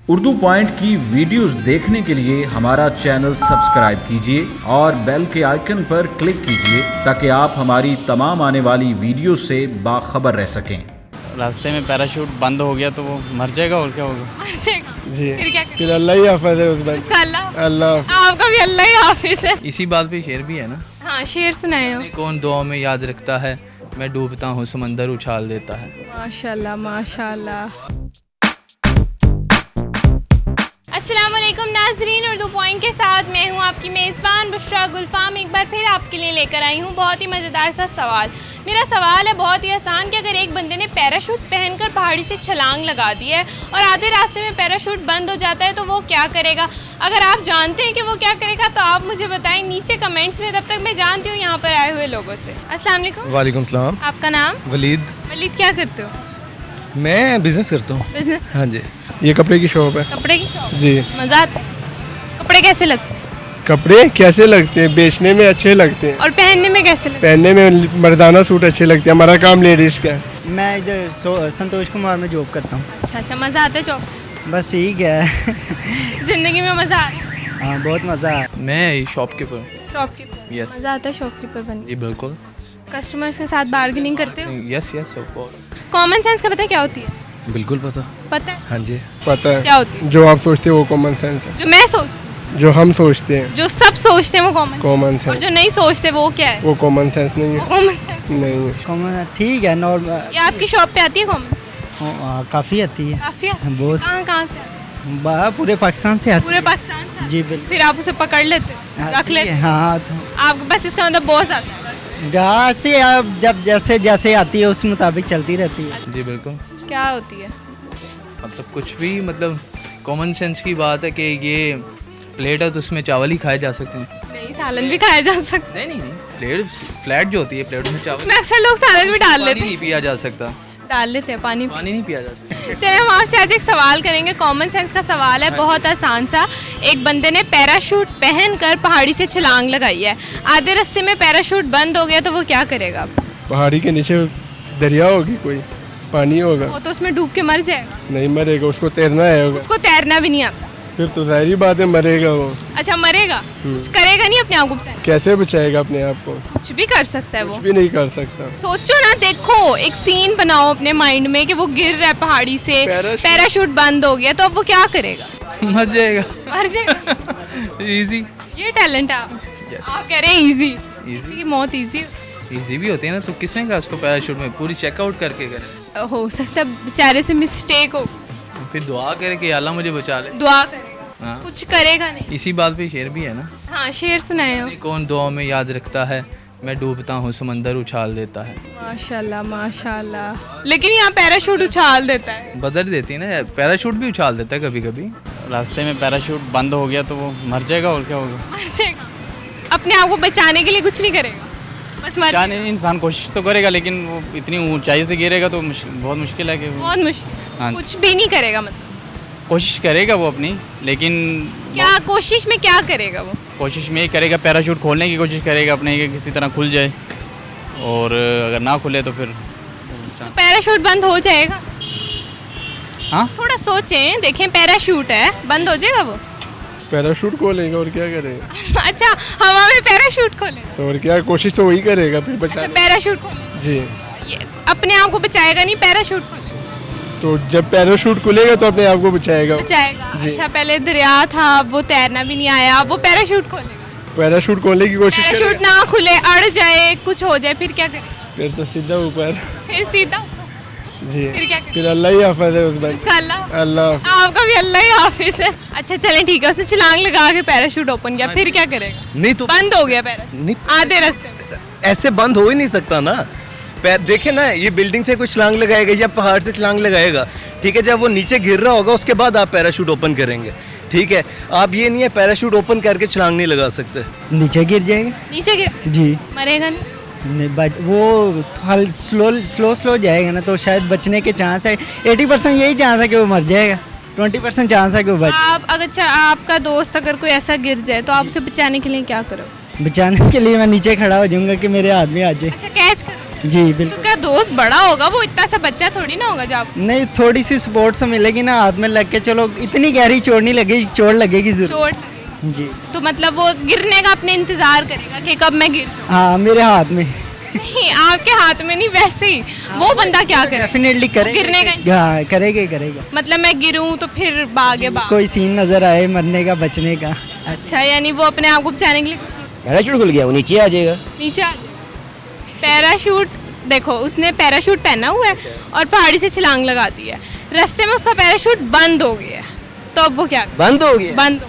Urdu point की videos देखने के लिए हमारा चैनल सब्सक्राइब कीजिए और बेल के आइकन पर क्लिक कीजिए ताकि आप हमारी तमाम आने वाली वीडियो से बाखबर रह सकें। रास्ते में पैराशूट बंद हो गया तो वो मर जाएगा और क्या होगा। मर जाएगा जी फिर क्या करें? फिर अल्लाह ही हाफिज़ है उस उसका अल्लाह अल्लाह आपका भी अल्लाह ही हाफिज है। इसी बात पे शेर भी है ना, हाँ शेर सुनाए हो। कौन दुआ में याद रखता है, मैं डूबता हूँ समंदर उछाल देता है। माशाल्लाह माशाल्लाह। अस्सलाम वालेकुम नाजरीन, उर्दू पॉइंट के साथ मैं हूँ आपकी मेज़बान बुशरा गुलफाम। एक बार फिर आपके लिए लेकर आई हूँ बहुत ही मज़ेदार सा सवाल। मेरा सवाल है बहुत ही आसान कि अगर एक बंदे ने पैराशूट पहनकर पहाड़ी से छलांग लगा दी है और आधे रास्ते में पैराशूट बंद हो जाता है तो वो क्या करेगा। अगर आप जानते हैं कि वो क्या करेगा तो आप मुझे बताएं नीचे कमेंट्स में। तब तक मैं जानती हूँ यहाँ पर आए हुए लोगों से। अस्सलाम वालेकुम। वालेकुम सलाम। आपका नाम? वलीद। वलीद, क्या करते हो? मैं बिजनेस करता हूँ। बिजनेस? हाँ जी। ये कपड़े की शॉप है कपड़े की शॉप? जी। मज़ा आता है? कपड़े कैसे लगते हैं कपड़े कैसे लगते हैं? बेचने में अच्छे लगते हैं, और पहनने में कैसे लगते हैं? पहनने में मर्दाना सूट अच्छे लगते हैं। हमारा काम लेडीज़ का है। मैं इधर संतोष कुमार में जॉब करता हूँ। अच्छा अच्छा, मज़ा आता है जॉब? बस ठीक है। ज़िंदगी में मज़ा आता है? हाँ बहुत मज़ा है। मैं शॉपकीपर हूँ। शॉपकीपर? Yes. मज़ा आता है शॉपकीपर बनने? जी बिल्कुल। कस्टमर्स के साथ बार्गेनिंग करते हो? Yes yes of course. Common sense का पता है क्या होती है? बिल्कुल पता। पता है? हाँ जी। पता है क्या होती है? जो आप सोचते हैं वो कॉमन सेंस है, जो मैं सोचती हूँ, जो हम सोचते हैं जो सब सोचते हैं वो कॉमन, कॉमन और सेंस, जो नहीं सोचते वो क्या है? वो कॉमन सेंस नहीं वो है। Common sense. नहीं है। कॉमन ठीक है, नॉर्मल। ये आपकी शॉप पे आती है कॉमन? काफ़ी आती है। काफ़ी आती है? बहुत। कहाँ कहाँ से आती है? पूरे पाकिस्तान से आती पूरे पाकिस्तान से आती जी है? बिल्कुल। फिर आप उसे पकड़ लेते हो, रख लेते हो? हाँ तो आपको बस इसका मतलब बहुत आता है? यहाँ से अब जब जैसे जैसे आती है उस मुताबिक चलती रहती है। जी बिल्कुल। क्या होती है? मतलब कुछ भी, मतलब कॉमन सेंस की बात है कि ये प्लेट है तो उसमें चावल ही खाए जा सकते हैं। नहीं, सालन भी खाया जा सकता है। नहीं प्लेट फ्लैट जो होती है, प्लेट में चावल, उसमें अक्सर लोग सालन भी डाल पानी लेते नहीं हैं। पिया जा सकता। डाल लेते हैं पानी। पानी नहीं पिया जा सकता। चलिए हम आपसे आज एक सवाल करेंगे, कॉमन सेंस का सवाल है, बहुत आसान सा। एक बंदे ने पैराशूट पहनकर पहाड़ी से छलांग लगाई है, आधे रास्ते में पैराशूट बंद हो गया तो वो क्या करेगा? पहाड़ी के नीचे दरिया होगी, कोई पानी होगा, वो तो उसमें डूब के मर जाएगा। नहीं मरेगा, उसको तैरना है होगा। उसको तैरना भी नहीं आता। फिर तो जाहिर बात है मरेगा वो। अच्छा मरेगा, कुछ करेगा नहीं अपने आप को बचाने? कैसे बचाएगा अपने आप को? कुछ भी कर सकता है वो। कुछ भी नहीं कर सकता। सोचो ना, देखो एक सीन बनाओ अपने माइंड में कि वो गिर रहा है पहाड़ी से, पैराशूट बंद हो गया तो अब वो क्या करेगा? मर जाएगा। मर जाएगा। इजी। ये टैलेंट है आप कह रहे हैं इजी? किसी की मौत इजी इजी भी होती है ना, तो किसने कहा उसको पैराशूट में पूरी चेकआउट करके करे? हो सकता है, बेचारे से मिस्टेक हो, फिर दुआ करे कि अल्लाह मुझे बचा ले। दुआ करेगा, हाँ। कुछ करेगा नहीं। इसी बात पे शेर भी है ना, हाँ शेर सुनाए हो। कौन दुआ में याद रखता है, मैं डूबता हूँ समंदर उछाल देता है। माशाल्लाह माशाल्लाह। लेकिन यहाँ पैराशूट उछाल देता है। बदल देती है ना, पैराशूट भी उछाल देता है कभी कभी। रास्ते में पैराशूट बंद हो गया तो वो मर जाएगा और क्या होगा। मर जाएगा। अपने आप को बचाने के लिए कुछ नहीं करेगा, बस मर जाने इंसान कोशिश तो करेगा, लेकिन वो इतनी ऊंचाई से गिरेगा तो बहुत मुश्किल है कि वो बहुत मुश्किल। हाँ। कुछ भी नहीं करेगा मतलब? कोशिश करेगा वो अपनी, लेकिन क्या कोशिश में क्या करेगा वो? कोशिश में ही करेगा, पैराशूट खोलने की कोशिश करेगा अपने कि किसी तरह खुल जाए, और अगर ना खुले तो फिर पैराशूट बंद हो जाएगा? हाँ थोड़ा सोचें, देखें पैराशूट है, बंद हो जाएगा वो? पैराशूट खोलेगा और क्या करेगा? अच्छा हवा में पैराशूट खोलेगा? तो और क्या, कोशिश तो वही करेगा फिर अच्छा बचाने। पैराशूट खोलेगा। जी। ये अपने आप को बचाएगा नहीं, पैराशूट खोलेगा तो जब पैराशूट खुलेगा तो अपने आप को बचाएगा। बचाएगा। जी। अच्छा पहले दरिया था, अब वो तैरना भी नहीं आया, अब वो पैराशूट खोलेगा। पैराशूट खोलने की कोशिश पैराशूट करेगा, ना खुले, अड़ जाए, कुछ हो जाए, फिर क्या करेगा? फिर तो सीधा ऊपर। फिर सीधा जी। फिर क्या करेगा? फिर अल्लाह ही हाफिज़ है उस उसका अल्लाह अल्लाह। आपका भी अल्लाह ही हाफिज है। अच्छा चलें ठीक है, उसने छलांग लगा के पैराशूट ओपन किया, फिर क्या करेगा? नहीं तो बंद हो गया पैराशूट नहीं, आधे रास्ते में। ऐसे बंद हो ही नहीं सकता ना। देखे ना, ये बिल्डिंग से कोई छलांग लगाएगा या पहाड़ से छलांग लगाएगा, ठीक है, जब वो नीचे गिर रहा होगा उसके बाद आप पैराशूट ओपन करेंगे, ठीक है। आप ये नहीं है पैराशूट ओपन करके छलांग नहीं लगा सकते। नीचे गिर जाएगा नीचे गिर जी। मरेगा नहीं? नहीं बट वो स्लो जाएगा ना, तो शायद बचने के चांस है। 80% यही चांस है कि वो मर जाएगा, 20% चांस है कि वो बच। आप अगर अच्छा आपका दोस्त अगर कोई ऐसा गिर जाए तो आप उसे बचाने के लिए क्या करो? बचाने के लिए मैं नीचे खड़ा हो जाऊंगा कि मेरे आदमी आ जाए। अच्छा कैच करो? जी तो बिल्कुल। क्या दोस्त बड़ा होगा, वो इतना सा बच्चा थोड़ी ना होगा जो आपसे नहीं, थोड़ी सी सपोर्ट से मिलेगी ना, हाथ में लग के चलो, इतनी गहरी चोट नहीं लगेगी, चोट लगेगी जरूर। चोट लगेगी। जी तो मतलब वो गिरने का अपने इंतजार करेगा कि कब मैं गिर जाऊँ। हाँ, मेरे हाथ में नहीं, आपके हाथ में नहीं, वैसे ही वो बंदा क्या करे, डेफिनेटली करेगा। गिरने का हाँ, करेगा ही करेगा। मतलब मैं गिरूं तो फिर भागे भाग। कोई सीन नजर आए मरने का, बचने का। अच्छा, यानी वो अपने आप को बचाने के लिए कुछ पैराशूट खुल गया, वो नीचे आ जाएगा। नीचे आ जाए। पैराशूट, देखो उसने पैराशूट पहना हुआ है और पहाड़ी से छलांग लगा दी है, रास्ते में उसका पैराशूट बंद हो गया है, तो अब वो क्या बंद हो गया? बंद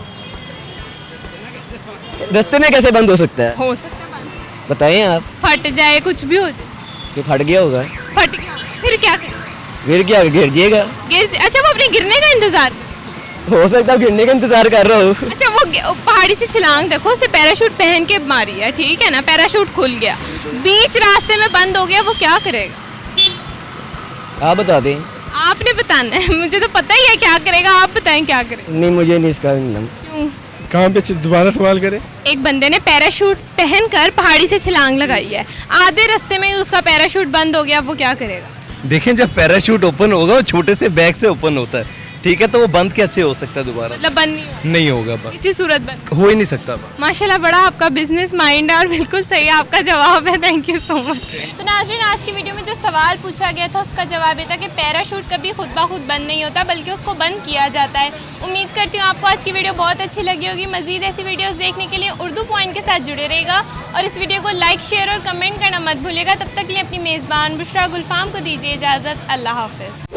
रास्ते में कैसे बंद हो सकता है? हो सकता है बंद, बताइए आप। फट जाए, कुछ भी हो जाए, कि फट गया होगा, फट गया फिर क्या करें? गिर गया, गिर जाएगा। अच्छा, वो अपने गिरने का इंतजार कर, हो सकता है गिरने का इंतजार कर रहा हूँ। अच्छा वो पहाड़ी से छलांग, देखो उसे पैराशूट पहन के मारी है, ठीक है ना, पैराशूट खुल गया, बीच रास्ते में बंद हो गया, वो क्या करेगा? आप बता दें। आपने बताना है, मुझे तो पता ही है क्या करेगा, आप बताएं क्या करेगा। नहीं, मुझे नहीं इसका नाम। क्यों? कहाँ पे दोबारा सवाल करें। एक बंदे ने पैराशूट पहनकर पहाड़ी से छलांग लगाई है, आधे रास्ते में ही उसका पैराशूट बंद हो गया, वो क्या करेगा? देखें, जब पैराशूट ओपन होगा वो छोटे से बैग से ओपन होता है, ठीक है, तो वो बंद कैसे हो सकता है दोबारा? मतलब बंद नहीं होगा, नहीं होगा बंद, किसी सूरत बंद। हो ही नहीं सकता बंद। माशाल्लाह, बड़ा आपका बिजनेस माइंड है और बिल्कुल सही आपका जवाब है, थैंक यू सो मच। तो नाज़रीन, आज की वीडियो में जो सवाल पूछा गया था उसका जवाब ये था कि पैराशूट कभी खुद ब खुद बंद नहीं होता, बल्कि उसको बंद किया जाता है। उम्मीद करती हूँ आपको आज की वीडियो बहुत अच्छी लगी होगी। मजीद ऐसी वीडियोज़ देखने के लिए उर्दू पॉइंट के साथ जुड़े रहेगा और इस वीडियो को लाइक, शेयर और कमेंट करना मत भूलिएगा। तब तक के लिए अपनी मेज़बान बुशरा गुलफाम को दीजिए इजाज़त। अल्लाह हाफ़िज़।